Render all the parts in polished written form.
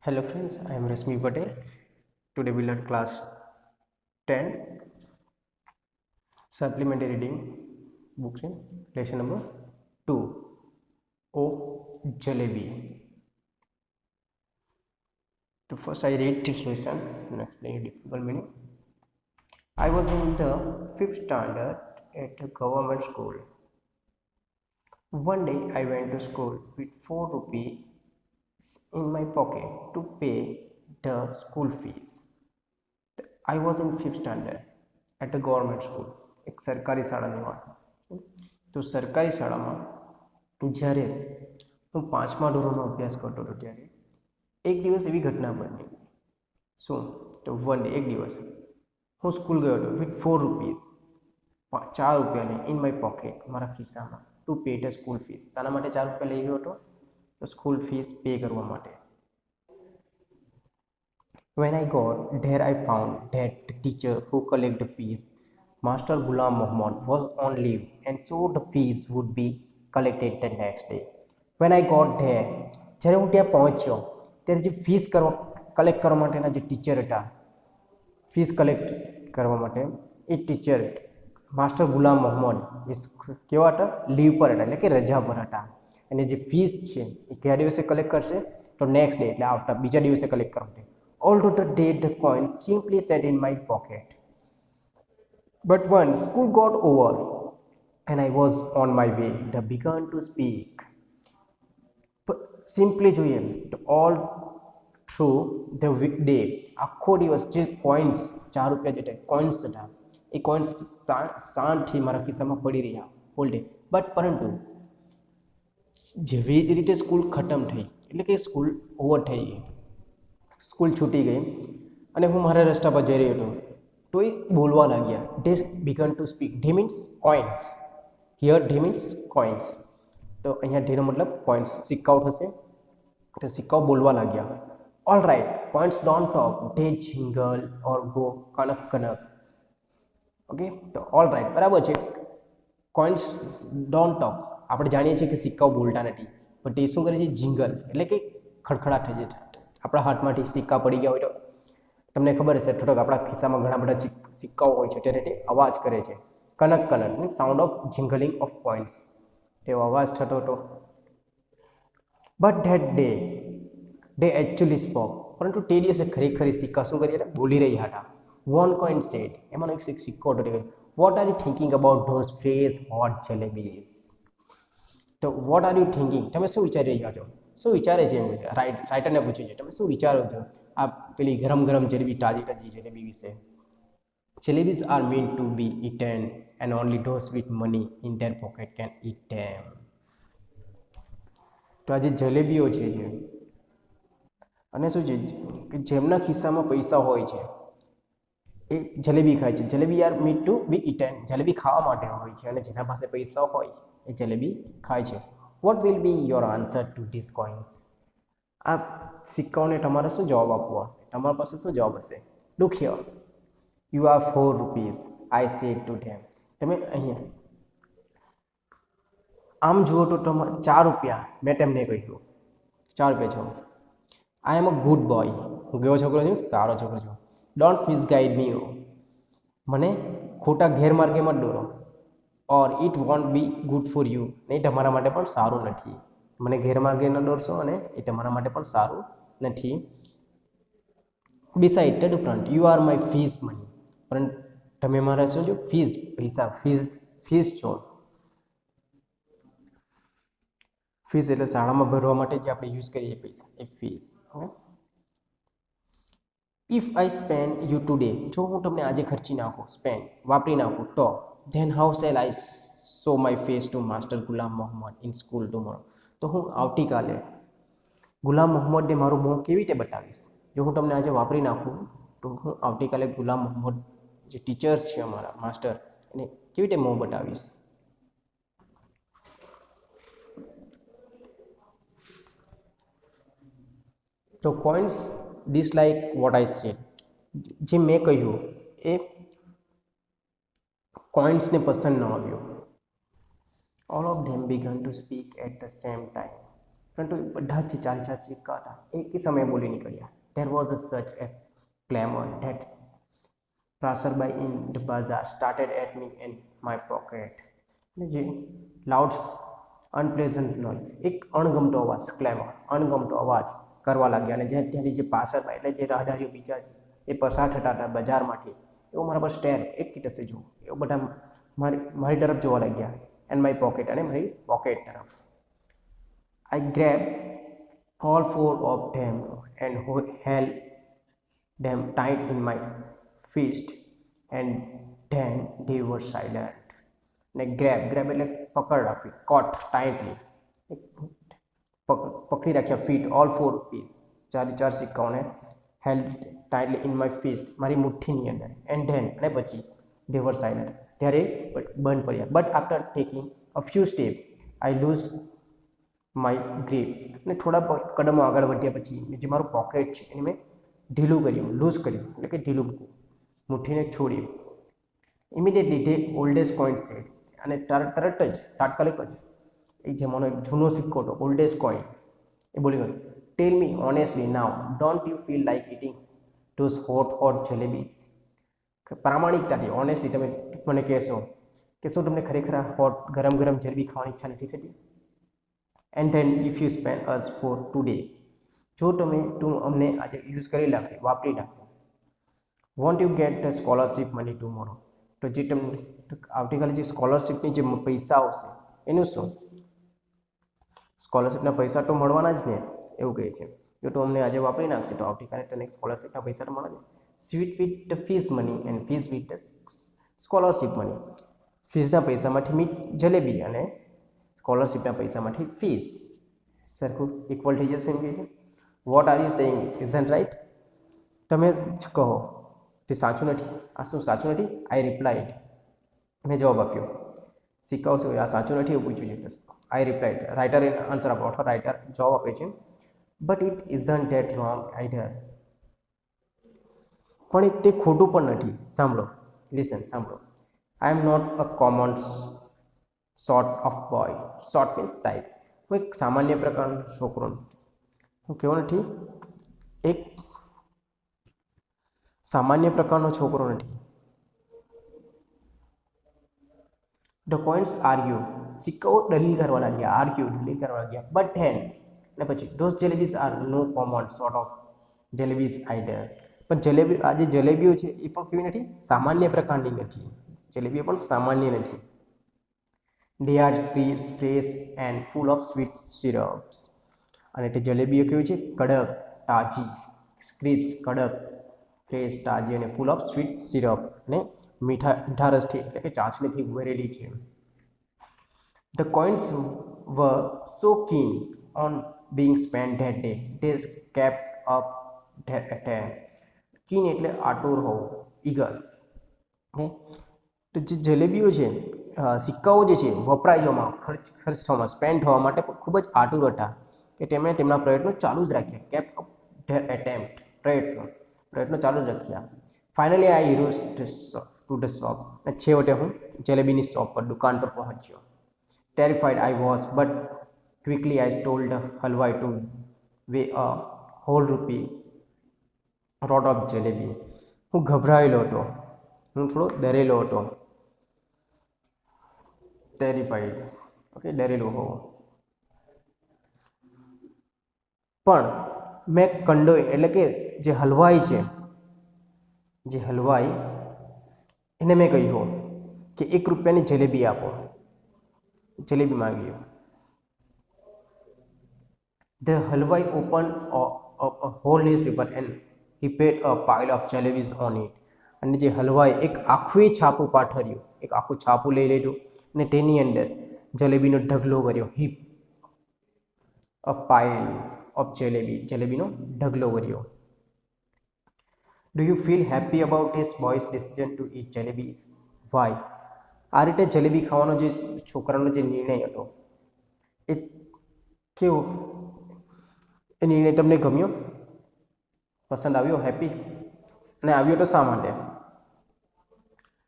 Hello friends, I am Rasmi Patel. Today we learn class 10 supplementary reading books in lesson number 2. Oh Jalebi. So first I read this lesson and explain difficult meaning. I was in the 5th standard at a government school. One day I went to school with 4 rupees in my pocket to pay the school fees. I was in 5th standard at a government school. એક સરકારી શાળાની વાત. તો સરકારી શાળામાં જ્યારે હું 5મા ધોરણનો અભ્યાસ કરતો હતો ત્યારે એક દિવસ એવી ઘટના બની. શું? તો વન ડે એક દિવસ હું સ્કૂલ ગયો હતો વિથ 4 રૂપીસ, 4 રૂપિયાની ઇન માય પોકેટ, મારા ખિસ્સામાં, to pay the school fees. શાના માટે 4 રૂપિયા લઈ ગયો હતો? તો સ્કૂલ ફીસ પે કરવા માટે. When I got there, I found that the teacher who collected the fees, Master Ghulam Muhammad, was on leave, and so the fees would be collected the next day. When I got there, જ્યારે હું ત્યાં પહોંચ્યો ત્યારે જે fees collect કરવા માટેના જે teacher હતા, ફીસ કલેક્ટ કરવા માટે એ ટીચર માસ્ટર ગુલામ મોહમ્મદ એ કેવા હતા? લીવ પર હતા, એટલે કે રજા પર હતા. અને જે ફીસ છે એ કયા દિવસે કલેક્ટ કરશે? તો નેક્સ્ટ ડે, એટલે આવતા બીજા દિવસે કલેક્ટ કરશે. Although the day the coins simply sat in my pocket. But once school got over and I was on my way, they began to speak. Simply જોઈએ તો all through the day, આખો દિવસ જે coins 4 રૂપિયા જેટલા coins હતા એ coins શાંતથી મારા ખિસ્સામાં પડી રહ્યા હોલ ડે. બટ પરંતુ જેવી રીતે સ્કૂલ ખતમ થઈ, એટલે કે સ્કૂલ ઓવર થઈ ગઈ, સ્કૂલ છૂટી ગઈ અને હું મારા રસ્તા પર જઈ રહ્યો હતો તો એ બોલવા લાગ્યા. They began to speak. They means coins. Here they means coins. તો અહીંયા ધેનો મતલબ કોઇન્સ, સિક્કાઓ થશે. તો સિક્કાઓ બોલવા લાગ્યા. All right, coins don't talk, they jingle or go કનક કનક. ઓકે, તો ઓલ રાઇટ, બરાબર છે. કોઇન્સ ડોન્ટ ટોક, આપણે જાણીએ છીએ કે સિક્કાઓ બોલતા નથી, પણ તે શું કરે છે? જિંગલ, એટલે કે ખડખડાટ થઈ જાય. આપણા હાથમાંથી સિક્કા પડી ગયા હોય તો તમને ખબર હશે, થોડોક આપણા ખિસ્સામાં ઘણા બધા સિક્કાઓ હોય છે ત્યારે તે અવાજ કરે છે. કનક કનક means sound of jingling of points, તેવો અવાજ થતો હતો. But that day they actually spoke, પરંતુ તે દિવસે ખરેખર સિક્કા શું કરી હતા? બોલી રહ્યા હતા. વન કોઈન સેડ, એમાંનો એક સિક્કો હતો. Vote are you thinking about those fresh hot jalebis? તો વોટ આર યુ થિંકિંગ, તમે શું વિચારી રહ્યા છો? શું વિચારે છે? રાઇટરને પૂછે છે, તમે શું વિચારો છો આ પેલી ગરમ ગરમ જલેબી, તાજી તાજી જલેબી વિશે? Jalebis are mean to be eaten and only those with money in their pocket can eat them. તો આ જે જલેબીઓ છે જે અને શું છે કે જેમના ખિસ્સામાં પૈસા હોય છે એ જલેબી ખાય છે. Jalebi are mean to be eaten, jalebi ખાવા માટે હોય છે, અને જેના પાસે પૈસા હોય એ જલેબી ખાય છે. What will be your answer to this coins? આ સિક્કાઓને તમારે શું જવાબ આપવો? તમારા પાસે શું જવાબ હશે? Look here, you are 4 rupees, I said to them. તમે અહીંયા આમ જુઓ તો તમારે 4 રૂપિયા, મેં તેમને કહ્યું 4 રૂપિયા છો. આઈ એમ અ ગુડ બોય, હું કેવો છોકરો છું? સારો છોકરો છું. ડોન્ટ મિસગાઈડ મી, મને ખોટા ગેરમાર્ગે મત દોરો. Or it want B good for you, નહીં તમારા માટે પણ સારું નથી. મને ગેરમાર્ગે ન દોરશો અને એ તમારા માટે પણ સારું નથી. બિસાઇડ ધેટ, ઉપરાંત, you are my fees money, પરંતુ તમે મારા શું છો? ફીસ, પૈસા, ફીસ છો. ફીસ એટલે શાળામાં ભરવા માટે જે આપણે યુઝ કરીએ પૈસા, એ fees. Okay, if I spend you today, જો હું તમને આજે ખર્ચી નાખું, સ્પેન્ડ વાપરી નાખું, તો then how shall I show my face to master Ghulam Mohammad in school tomorrow? તો હું આવતીકાલે ગુલામ મોહમ્મદને મારું મોં કેવી રીતે બતાવીશ? જો હું તમને આજે વાપરી નાખું તો હું આવતીકાલે ગુલામ મોહમ્મદ જે ટીચર્સ છે અમારા માસ્ટર, એને કેવી રીતે મોં બતાવીશ? તો coins dislike what I said, જે મેં કહ્યું એ કોઇન્સને પસંદ ન આવ્યું. All of them began to speak at the same time, પરંતુ બધા જ ચાર સિક્કા હતા એક સમયે બોલી નીકળ્યા. There was a such a clamor that passerby in the bazaar started at me in my pocket. જે લાઉડ અનપ્લેઝન્ટ નોઇઝ, એક અણગમતો અવાજ, ક્લેમર, અણગમતો અવાજ કરવા લાગ્યા. અને જે ત્યાંથી જે પાસરબાઈ એટલે જે રાહદારીઓ બીજા છે એ પસાર થતા હતા બજારમાંથી, એવો મારા પર સ્ટેર એક કીટસે જુઓ, એવો બધા મારી તરફ જોવા લાગ્યા. એન્ડ માય પોકેટ, અને મારી પોકેટ તરફ. I grabbed all four of them and held them tight in my fist, and then they were silent. ને ગ્રેબ એટલે પકડ રાખવી, કોટ ટાઇટલી, પકડી રાખ્યા. ફીટ ઓલ ફોર પીસ, ચાર સિક્કાઓને held tightly in my fist, મારી મુઠ્ઠીની અંદર. એન્ડ ધેન, અને પછી they were silent, ત્યારે બંધ પડ્યા. But after taking a few step I lose my grip, અને થોડા કદમો આગળ વધ્યા પછી જે મારું પોકેટ છે એને મેં ઢીલું કર્યું, લૂઝ કર્યું, એટલે કે ઢીલું મૂકવું, મુઠ્ઠીને છોડ્યું. Immediately the oldest coin said, અને તરત જ તાત્કાલિક જ એ જે મને જૂનો સિક્કો હતો, ઓલ્ડેસ્ટ કોઈન, એ બોલી ગયો, tell me honestly now, don't you feel like eating those hot jalebis. પ્રામાણિકતાથી, ઓનેસ્ટલી તમે મને કહેશો કે શું તમને ખરેખર ગરમ જલેબી ખાવાની ઈચ્છા નથી થતી? And then if you spend us four today, જો તું અમને આજે યુઝ કરી નાખે, વાપરી નાખો. Want you get the scholarship money tomorrow, તો જે તમને આવતીકાલે જે સ્કોલરશિપની જે પૈસા આવશે એનું શું? સ્કોલરશિપના પૈસા તો મળવાના જ ને, એવું કહે છે. જો તું અમને આજે વાપરી નાખશે તો આવતીકાલે તને સ્કોલરશિપના પૈસા તો મળે ને. Sweet with the fees money and fees with the scholarship money, ફીસના પૈસામાંથી મીઠ જલેબી અને સ્કોલરશિપના પૈસામાંથી ફીસ સરખું ઇક્વલ થઈ જશે એમ કહે છે. What are you saying isn't right, તમે જ કહો તે સાચું નથી, આ શું સાચું નથી? આઈ રિપ્લાઇડ, મેં જવાબ આપ્યો. સિક્કાઓ શું આ સાચું નથી એવું પૂછ્યું છે. આઈ રિપ્લાઇડ, રાઇટર આન્સર આપો, અથવા રાઇટર જવાબ આપે છે. But it isn't that wrong either, પણ તે ખોટું પણ નથી. સાંભળો, લિસન, સાંભળો. I am not a common sort of boy, sort means type, હું એક સામાન્ય પ્રકારનો છોકરો નથી. હું કેવો નથી? એક સામાન્ય પ્રકારનો છોકરો નથી. ધ કોઇન્સ આર્ગ્યુ, સિક્કાઓ દલીલ કરવા લાગ્યા, આર્ગ્યુ દલીલ કરવા લાગ્યા. બટ ધેન, અને પછી those jalebis are no common sort of jalebis either, પણ આ જે જલેબીઓ છે એ પણ કેવી નથી? સામાન્ય પ્રકારની નથી. જલેબીઓ પણ સામાન્ય નથી. They are crisp, fresh and full of sweet syrups. અને તે જલેબીઓ કેવી છે? કડક, તાજી, ક્રિસ્પ, કડક, ફ્રેશ, તાજી અને ફૂલ ઓફ સ્વીટ સિરપ, અને મીઠા રસથી એટલે કે ચાસણીથી ભરેલી છે. The coins were so keen on being spent that day, they kept up their attempt. Keen એટલે આતુર હોવું, ઈગર. તો જે જલેબીઓ છે, સિક્કાઓ જે છે વપરાય જવામાં, ખર્ચ થવામાં, સ્પેન્ડ થવા માટે ખૂબ જ આતુર હતા કે તેમણે તેમના પ્રયત્નો ચાલુ જ રાખ્યા. કેપ્ટ અપ ધેર એટેમ્પ્ટ, પ્રયત્નો ચાલુ જ રાખ્યા. Finally I rushed to the shop, અને છેવટે હું જલેબીની શોપ પર, દુકાન પર પહોંચ્યો. Terrified I was, but quickly I told the halwai to weigh a whole rupee worth of jalebi. હું ગભરાયેલો હતો, હું થોડો ડરેલો હતો. ટેરિફાઈડ, ઓકે, ડરેલો હોવો. પણ મેં કંડોઈ એટલે કે જે હલવાઈ છે, જે હલવાઈ, એને મેં કહ્યું કે 1 રૂપિયાની જલેબી આપો. જલેબી માંગ્યો. The halwai open a whole newspaper and he paid a pile of jalebis on it. અને જે હલવાઈ એક આખું છાપું પાથર્યું, એક આખું છાપું લઈ લીધું અને તેની અંદર જલેબીનો ઢગલો કર્યો. હીપ અ પાઇલ ઓફ જલેબીનો ઢગલો કર્યો. Do you feel happy about this boy's decision to eat jalebis? Why? આ રીતે જલેબી ખાવાનો જે છોકરાનો જે નિર્ણય હતો એ કેવો? એ નિર્ણય તમને ગમ્યો? પસંદ આવ્યો? હેપી? અને આવ્યો તો શા માટે?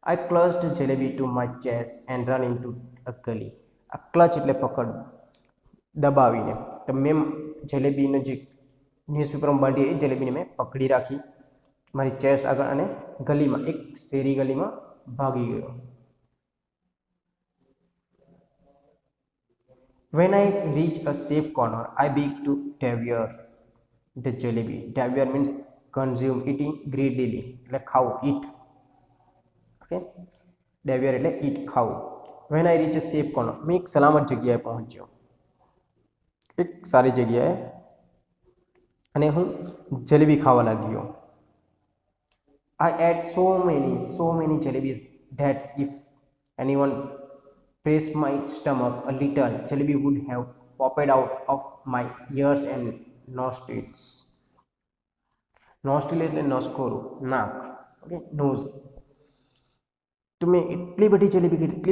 I clutched jalebi to my chest and run into a gali. આ ક્લચ એટલે પકડ, દબાવીને. તો મેં જલેબીનો જે ન્યૂઝપેપરમાં બાંધી એ જલેબીને મેં પકડી રાખી મારી ચેસ્ટ આગળ અને ગલીમાં એક શેરી ગલીમાં ભાગી ગયો. When I reach a safe corner, I begin to devour the jalebi. Devour means consume, eating greedily. એટલે ખાવું, eat. Okay? Devour એટલે eat, ખાવું. When I reach a safe corner, મેં એક સલામત જગ્યાએ પહોંચ્યો, એક સારી જગ્યાએ, અને હું જલેબી ખાવા લાગ્યો. I ate so many jalebis that if anyone pressed my stomach a little, jalebi would have popped out of my ears and nostrils. Nostril એટલે નસકોરું, નાક. Okay, nose. તો મેં એટલી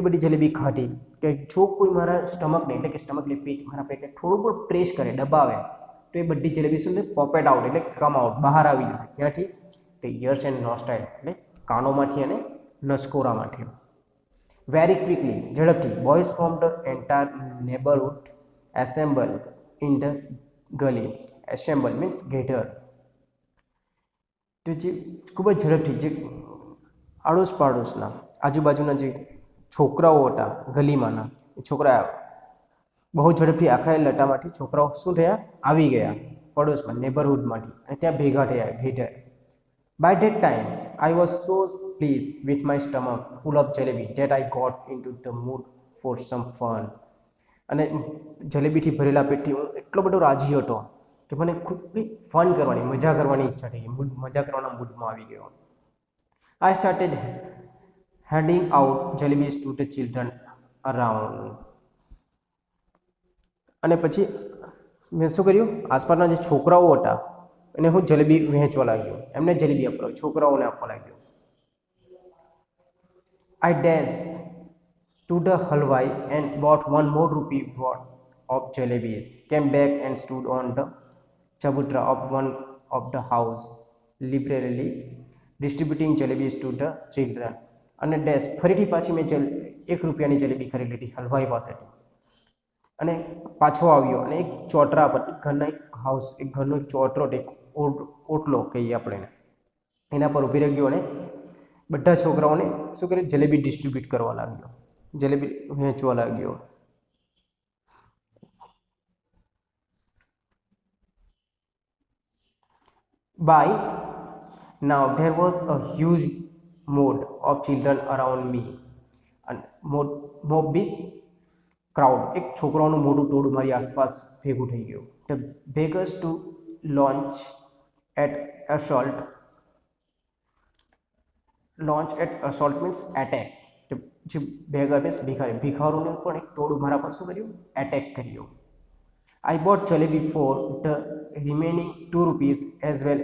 બધી જલેબી ખાધી કે જો કોઈ મારા સ્ટમકને એટલે કે સ્ટમક એટલે પેટ, મારા પેટને થોડું પણ પ્રેસ કરે, દબાવે, તો એ બધી જલેબી શું છે, પોપેટ આઉટ એટલે કમ આઉટ, બહાર આવી જશે. ક્યાંથી? તો ઇયર્સ એન્ડ નોસ્ટ્રાઇલ એટલે કાનોમાંથી અને નસકોરામાંથી. વેરી ક્વિકલી, ઝડપથી, boys from the entire neighbourhood assemble in the gali. Assemble means gather. તો જે ખૂબ જ ઝડપથી, જે આડોશ પાડોશના આજુબાજુના જે છોકરાઓ હતા ગલીમાંના, એ છોકરા બહુ ઝડપથી આખા લટામાંથી છોકરાઓ શું થયા, આવી ગયા પડોશમાં, નેબરહુડમાંથી, અને ત્યાં ભેગા થયા, gather. By that time, I was so pleased with my stomach full of jalebi that I got into the mood for some fun. અને જલેબીથી ભરેલા પેટથી હું એટલો બધો રાજી હતો કે મને ખૂબ ફન કરવાની, મજા કરવાની ઈચ્છા થઈ, મજા કરવાના મૂડમાં આવી ગયો. I started handing out jalebis to the children around. અને પછી મેં શું કર્યું, આસપાસના જે છોકરાઓ હતા અને હું જલેબી વહેંચવા લાગ્યો, એમને જલેબી આપવા લાગ્યો, છોકરાઓને આપવા લાગ્યો. I dashed to the halwai and bought one more rupee worth of jalebis, came back and stood on the chabutara of one of the house, liberally distributing jalebis to the children. અને dash ફરીથી પાછી મેં 1 રૂપિયાની જલેબી ખરીદી લીધી હલવાઈ પાસેથી, અને પાછો આવ્યો અને એક ચોતરા પર, એક ઘરના એક હાઉસ, એક ઘરનો એક ચોતરો, એક ઓટલો કહીએ આપણે, એના પર ઊભી રહી ગયો અને બધા છોકરાઓને શું કરે, જલેબી ડિસ્ટ્રીબ્યુટ કરવા લાગ્યો, જલેબી વહેંચવા લાગ્યો. By now there was a huge mob of children around me, and mob is crowd, એક છોકરાઓનું મોટું ટોળું મારી આસપાસ ભેગું થઈ ગયું. The beggars to launch at assault means attack. જે બેગર મીન્સ ભિખારી, ભિખારોને પણ એક ટોળું મારા પર શું કર્યું, એટેક કર્યો. I bought jalebi for the remaining 2 rupees as well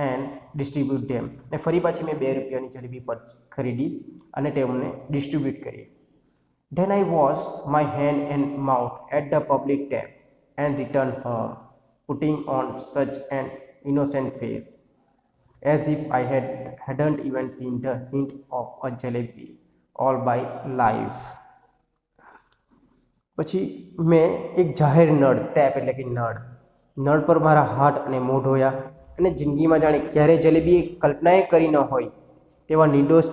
and distribute them. ને ફરી પાછી મેં 2 રૂપિયાની જલેબી પર ખરીદી અને તેમને ડિસ્ટ્રીબ્યુટ કરી. Then I washed my hand and mouth at the public tap and returned home, putting on such an innocent face as if I hadn't even seen the hint of a jalebi all my life. પછી મેં એક જાહેર નળ, tap એટલે કે નળ પર મારા હાથ અને મોં ધોયા, અને જિંદગીમાં જાણે ક્યારે જલેબી કલ્પનાએ કરી ન હોય તેવા નિર્દોષ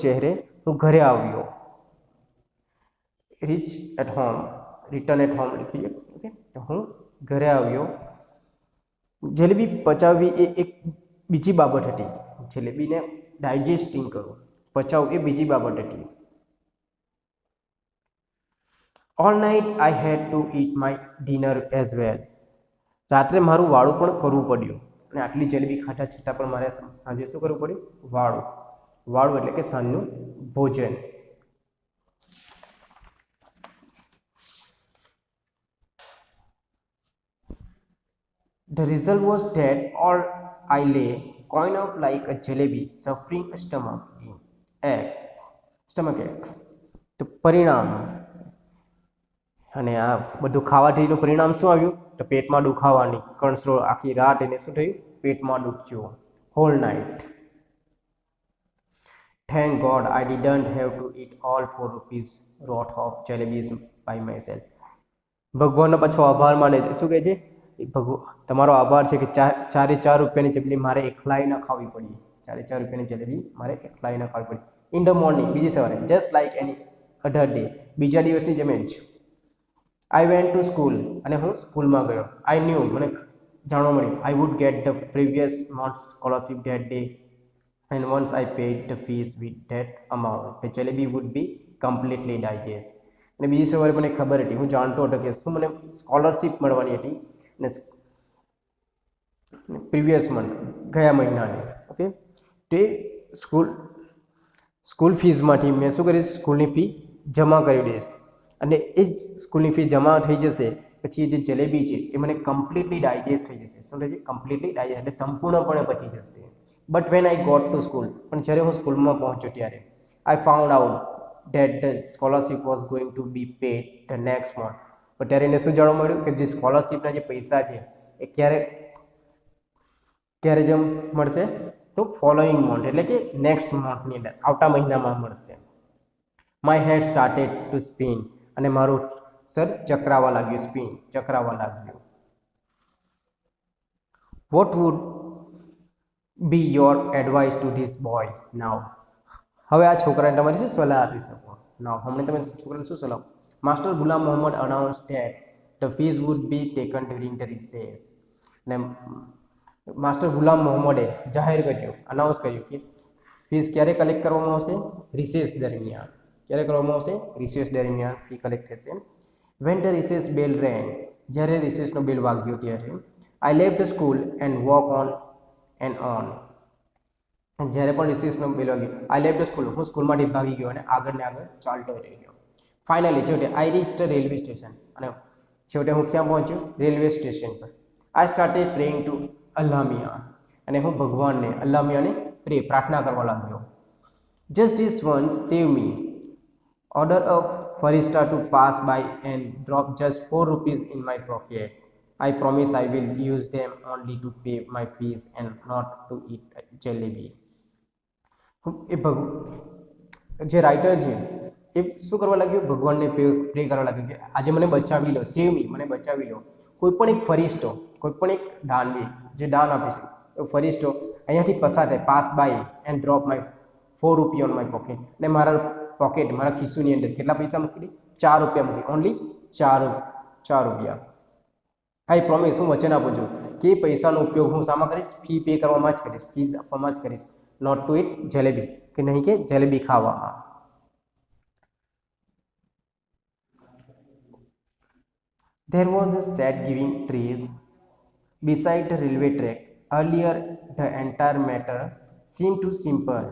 ચહેરે હું ઘરે આવ્યો. રિટર્ન એટ હોમ લખીએ. ઓકે, તો હું ઘરે આવ્યો. જલેબી પચાવવી એ એક બીજી બાબત હતી, જલેબીને ડાયજેસ્ટિંગ કરવું, પચાવવું એ બીજી બાબત હતી. All night I had to eat my dinner as well. રાત્રે મારું વાળું પણ કરવું પડ્યું, અને આટલી જલેબી ખાધા છતાં પણ મારે સાંજે શું કરવું પડ્યું, વાળું એટલે કે સાંજનું ભોજન. The result was that all I lay coiled up like a jalebi, suffering a stomach ache. તો પરિણામ, અને આ બધું ખાવાથીનું પરિણામ શું આવ્યું, તો પેટમાં દુખાવાની કણસરો, આખી રાત એને શું થયું, પેટમાં દુખ્યું, whole night. Thank God I didn't have to eat all 4 rupees worth of jalebis by myself. ભગવાનનો પાછો આભાર માને છે, શું કહે છે, તમારો આભાર છે કે ચારે ચાર રૂપિયાની જલેબી મારે એકલાઈ ન ખાવી પડી. ચારે ચાર રૂપિયાની જલેબી મારે એકલાઈ ન ખાવી પડી. ઇન ધ મોર્નિંગ, બીજી સવારે, જસ્ટ લાઇક એની અધર ડે, બીજા દિવસની જેમ જ. આઈ વેન્ટ ટુ સ્કૂલ, અને હું સ્કૂલમાં ગયો. આઈ ન્યૂ, મને જાણવા મળ્યું. I would get the previous month scholarship that day, and once I paid the fees with that amount, the jalebi would be completely digest. અને બીજી સવારે મને ખબર હતી, હું જાણતો હતો કે શું મને સ્કોલરશીપ મળવાની હતી, અને પ્રીવિયસ મંથ, ગયા મહિનાની. ઓકે, તે સ્કૂલ ફીઝમાંથી મેં શું કરીશ, સ્કૂલની ફી જમા કરી દઈશ, અને એ જ સ્કૂલની ફી જમા થઈ જશે પછી જે જલેબી છે એ મને કમ્પ્લીટલી ડાયજેસ્ટ થઈ જશે. શું થઈ જશે? કમ્પ્લીટલી ડાયજેસ્ટ, એટલે સંપૂર્ણપણે પચી જશે. But when I got to school, પણ જ્યારે હું સ્કૂલમાં પહોંચ્યો ત્યારે I found out that the scholarship was going to be paid the next month. પણ ત્યારે એને શું જાણવા મળ્યું કે જે સ્કોલરશીપના જે પૈસા છે એ ક્યારે જેમ મળશે, તો ફોલોઈંગ મંથ, એટલે કે નેક્સ્ટ મંથની અંદર, આવતા મહિનામાં મળશે. My head started to spin, અને મારું સર ચક્રાવા લાગ્યું, ચક્રાવા લાગ્યું. What would be your advice to this boy now? હવે આ છોકરાને તમારે શું સલાહ આપી શકો? નાઉ, હમણાં તમે છોકરાને શું સલાહ? Master Ghulam Mohammad announce that the fees would be taken during the recess. ને માસ્ટર ગુલામ મોહમ્મદે જાહેર કર્યું, અનાઉન્સ કર્યું કે ફીઝ ક્યારે કલેક્ટ કરવામાં આવશે? રિસેસ દરમિયાન. ક્યારે કરવામાં આવશે? રિસેસ દરમિયાન ફી કલેક્ટ થશે. વેન ધ રિસેસ બેલ રેંગ, જ્યારે રિસેસનો બેલ વાગ્યો ત્યારે I left the school and walk on and on. જ્યારે પણ રિસેસનો બેલ વાગ્યો, આઈ લેફ્ટ ધ સ્કૂલ, હું સ્કૂલમાંથી ભાગી ગયો અને આગળ ને આગળ ચાલતો રહી ગયો. ફાઇનલી છેવટે I reach the railway station, અને છેવટે હું ક્યાં પહોંચ્યો? રેલવે સ્ટેશન પર. આઈ સ્ટાર્ટેડ પ્રેઇંગ ટુ અલ્લામિયા, અને હું ભગવાનને, અલ્લામિયાને પ્રાર્થના કરવા લાગ્યો. Just this one save me, order a ફરિસ્ટા two pass by and drop just 4 rupees in my pocket. I promise I will use them only to pay my fees and not to eat jalebi. જે writer છે એ શું કરવા લાગ્યો? ભગવાનને પ્રે કરવા લાગ્યો કે આજે મને બચાવી લો, સેવ મી, મને બચાવી લો. કોઈ પણ એક ફરિસ્ટો, કોઈ પણ એક દાનવી જે દાન આપી છે, એ ફરિસ્ટો અહીંયાથી પસાર થાય, pass by and drop my 4 rupiya on my pocket, અને મારા પોકેટ, મારા ખિસ્સુની અંદર કેટલા પૈસા મૂકી દે? 4 રૂપિયા મૂકી, ઓનલી 4 રૂપિયા. આઈ પ્રોમિસ, હું વચન આપું છું કે પૈસાનો ઉપયોગ હું શામાં કરીશ? ફી પે કરવામાં જ કરીશ, ફીઝ આપવામાં જ કરીશ. નોટ ટુ ઇટ જલેબી, કે નહીં કે જલેબી ખાવામાં. There was a sad giving trees beside the railway track. Earlier, the entire matter seemed too simple.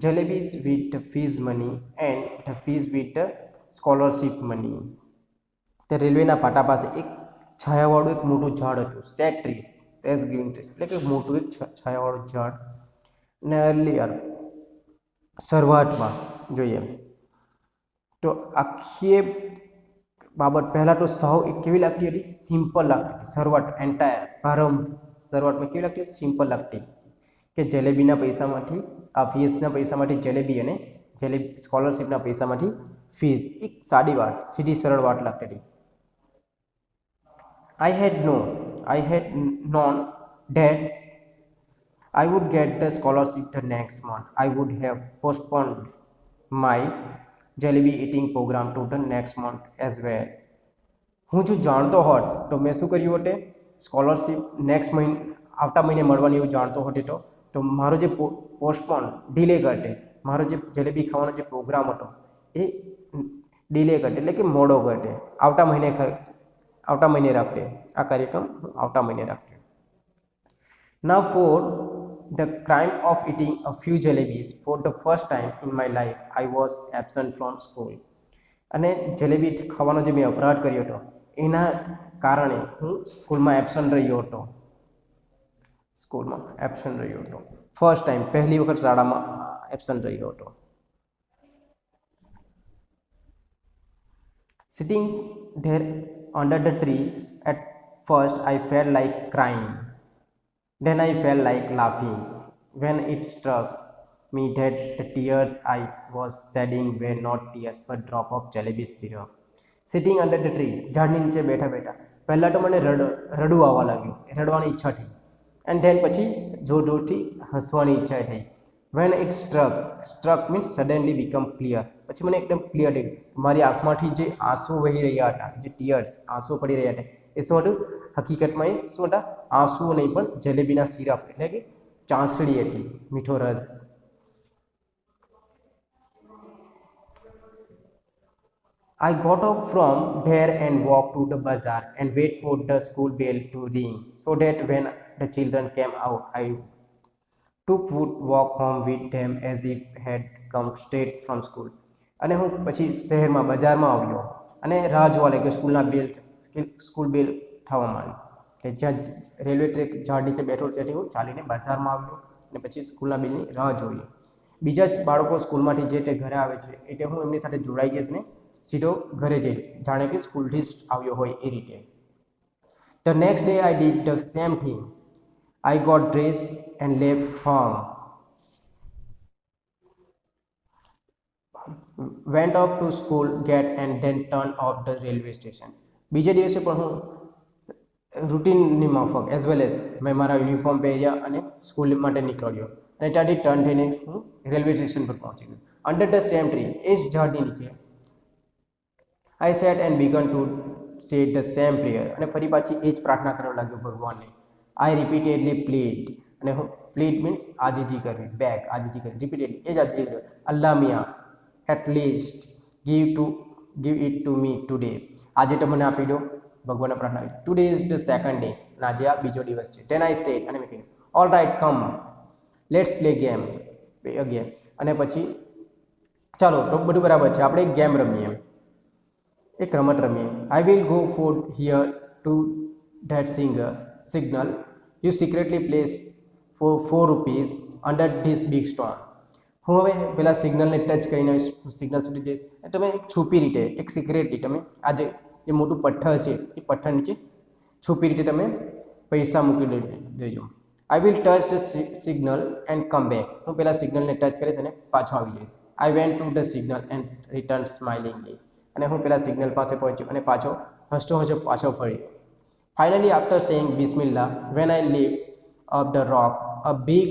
Jalebis with the fees money and the fees with the scholarship money. તે રેલવેના પાટા પાસે એક છાયાવાળું એક મોટું ઝાડ હતું. સેડ ટ્રીસ, ટેસ ગ્રીન ટ્રીસ, એટલે કે મોટું એક છાયાવાળું ઝાડ. ને અર્લિયર, શરૂઆતમાં જોઈએ તો આખી બાબત પહેલાં તો સાવ કેવી લાગતી હતી? સિમ્પલ લાગતી હતી. શરૂઆત, એન્ટાયર, પ્રારંભ, શરૂઆતમાં કેવી લાગતી? સિમ્પલ લાગતી કે જલેબીના પૈસામાંથી, આ ફીસના પૈસામાંથી જલેબી, અને સ્કોલરશીપના પૈસામાંથી ફીસ. એક સાદી વાત, સીધી સરળ વાત લાગતી હતી. I had known that I would get the scholarship the next month. I would have postponed my jalebi eating program to the next month as well. હું જો જાણતો હોત તો મેં શું કર્યું હોતે? સ્કોલરશીપ નેક્સ્ટ મહિને, આવતા મહિને મળવાની એવું જાણતો હોતે તો મારો જે પોસ્ટપોન, ડિલે કરતે, મારો જે જલેબી ખાવાનો જે પ્રોગ્રામ હતો એ ડિલે કરતે, એટલે કે મોડો કરતે, આવતા મહિને રાખતે. આ કાર્યક્રમ આવતા મહિને રાખતે. Now for the crime of eating a few jalebis for the first time in my life, I was absent from school. અને જલેબી ખાવાનો જે મેં અપરાધ કર્યો હતો એના કારણે હું સ્કૂલમાં એબસન્ટ રહ્યો હતો. ફર્સ્ટ ટાઈમ, પહેલી વખત શાળામાં એબસન્ટ રહ્યો હતો. Sitting there under the tree, at first I felt like crying. Then I felt like laughing. When it struck me that the tears I was shedding were not tears but drop of jalebi syrup. Sitting under the tree, ઝાડની નીચે બેઠા બેઠા પહેલાં તો મને રડવું આવવા લાગ્યું, રડવાની ઈચ્છા થઈ, એન્ડ ધેન પછી જોરથી હસવાની ઈચ્છા થઈ. When it struck means suddenly become clear, પછી મને એકદમ ક્લિયર થઈ મારી આંખમાંથી જે આંસુ વહી રહ્યા હતા, જે ટીયર્સ આંસુ પડી રહ્યા હતા, એ શું હતું? હકીકતમાં એ શું હતા? આંસુઓ નહીં પણ જલેબીના સિરપ એટલે કે ચાસણી હતી, મીઠો રસ. I got up from there and walked to the bazaar and wait for the school bell to ring so that when the children came out, I would walk home with them as if had come straight from school. અને હું પછી શહેરમાં બજારમાં આવ્યો અને રાહ જોવા લાગ્યો સ્કૂલ બેલ થવા માંડી, કે જ્યાં રેલવે ટ્રેક ઝાડ નીચે બેઠો ત્યાંથી હું ચાલીને બજારમાં આવ્યો અને પછી સ્કૂલના બેલની રાહ જોઈ. બીજા જ બાળકો સ્કૂલમાંથી જે તે ઘરે આવે છે એટલે હું એમની સાથે જોડાઈ જઈશ ને સીધો ઘરે જઈશ, જાણે કે સ્કૂલથી જ આવ્યો હોય એ રીતે. The next day I did the same thing. I got dressed and left home. Went up to school gate and then turned off the railway station. બીજે દિવસે પણ હું રૂટીનની માફક એઝ વેલ એઝ મેં મારા યુનિફોર્મ પહેર્યા અને સ્કૂલ માટે નીકળ્યો અને ત્યાંથી ટર્ન થઈને હું રેલવે સ્ટેશન પર પહોંચી ગયો. અંડર ધ સેમ ટ્રી, એ જ ઝાડની નીચે I sat and began to say the same prayer. અને ફરી પાછી એ જ પ્રાર્થના કરવા લાગ્યો ભગવાનને. I repeatedly plead. અને હું plead means આજીજી કરવી, બેગ આજીજી કરવી, repeatedly એ જ આજીજી કરવી. Allah Miya at least give it to me today. આજે તો મને આપી દો. ભગવાનને પ્રાર્થના. Today is the second day. અને આજે આ બીજો દિવસ છે. Then I said અને મેં કીધું all right come let's play game again. અને પછી ચાલો તો બધું બરાબર છે, આપણે એક ગેમ રમીએ, એક રમત રમીએ. I will go for here to that signal you secretly place for 4 rupees under this big stone. હું હવે પેલા સિગ્નલને ટચ કરીને સિગ્નલ સુધી જઈશ. તમે એક છુપી રીતે, એક સિક્રેટલી તમે આજે જે મોટું પથ્થર છે એ પથ્થર નીચે છુપી રીતે તમે પૈસા મૂકી દેજો. I will touch the signal and come back. હું પેલા સિગ્નલને ટચ કરીશ અને પાછો આવી જઈશ. I went to the signal and returned smilingly. અને હું પેલા સિગ્નલ પાસે પહોંચ્યો અને પાછો હસતો હસતો પાછો ફર્યો. Finally, after saying Bismillah, when I leaped up the rock, a big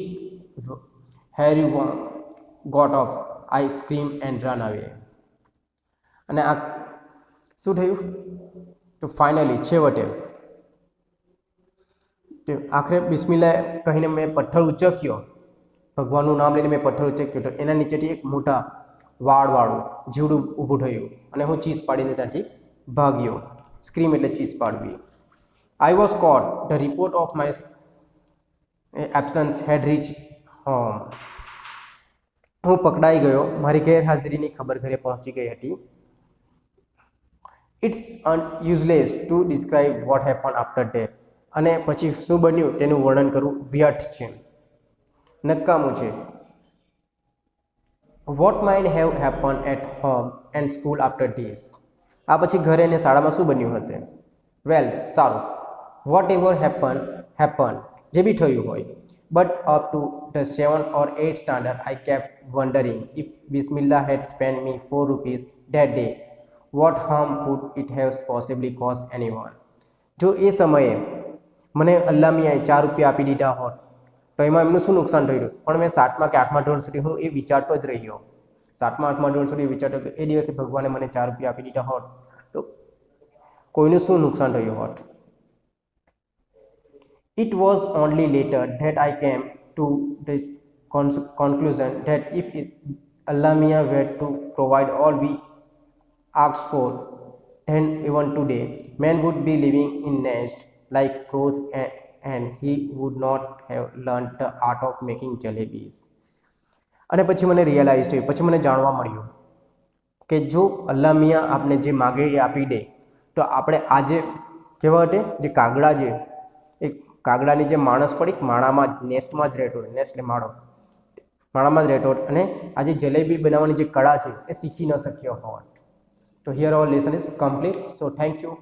hairy worm got up. I screamed and ran away. અને આ શું થયું? તો ફાઇનલી છેવટે આખરે બિસ્મિલ્લા કહીને મેં પથ્થર ઉચક્યો, ભગવાનનું નામ લઈને મેં પથ્થર ઉચક્યો તો એના નીચેથી એક મોટા વાળવાળું જીવડું ઊભું થયું અને હું ચીસ પાડીને ત્યાંથી ભાગ્યો. સ્ક્રીમ એટલે ચીસ પાડવી. I was caught. The report of my absence had reached home. હું પકડાઈ ગયો, મારી ગેરહાજરીની ખબર ઘરે પહોંચી ગઈ હતી. It's useless to describe what happened after that. અને પછી શું બન્યું તેનું વર્ણન કરવું વ્યર્થ છે, નકામું છે. What might have happened at home and school after this? આ પછી ઘરે અને શાળામાં શું બન્યું હશે? વેલ સારું, વોટ એવર હેપન જે બી થયું હોય. But up to the 7th or 8th standard I kept wondering if Bismillah had spend me 4 rupees that day, what harm could it have possibly caused anyone? જો એ સમયે મને અલ્લામિયાએ 4 રૂપિયા આપી દીધા હોત તો એમાં એમનું શું નુકસાન થયું? પણ મેં 7મા કે 8મા ધોરણ સુધી હું એ વિચારતો જ રહ્યો. 7મા 8મા ધોરણ સુધી વિચારતો કે એ દિવસે ભગવાને મને 4 રૂપિયા આપી દીધા હોત તો કોઈનું શું નુકસાન થયું હોત? It was only later that I came to the conclusion that if Allah Mia were to provide all we asked for, then even today man would be living in nest like crows and he would not have learned the art of making jalebis. અને પછી મને realise થયું, પછી મને જાણવા મળ્યું કે જો અલ્લાહ મિયા આપણે જે માગે એ આપી દે તો આપણે આજે કેવા હતે જે કાગડા જે એક કાગડાની જે માણસ પડી માળામાં જ નેસ્ટમાં જ રહેતો, નેસ્ટ એટલે માળો, માળામાં જ રહેતો અને આજે જલેબી બનાવવાની જે કળા છે એ શીખી ન શક્યો હોત. તો here our lesson is complete. So thank you.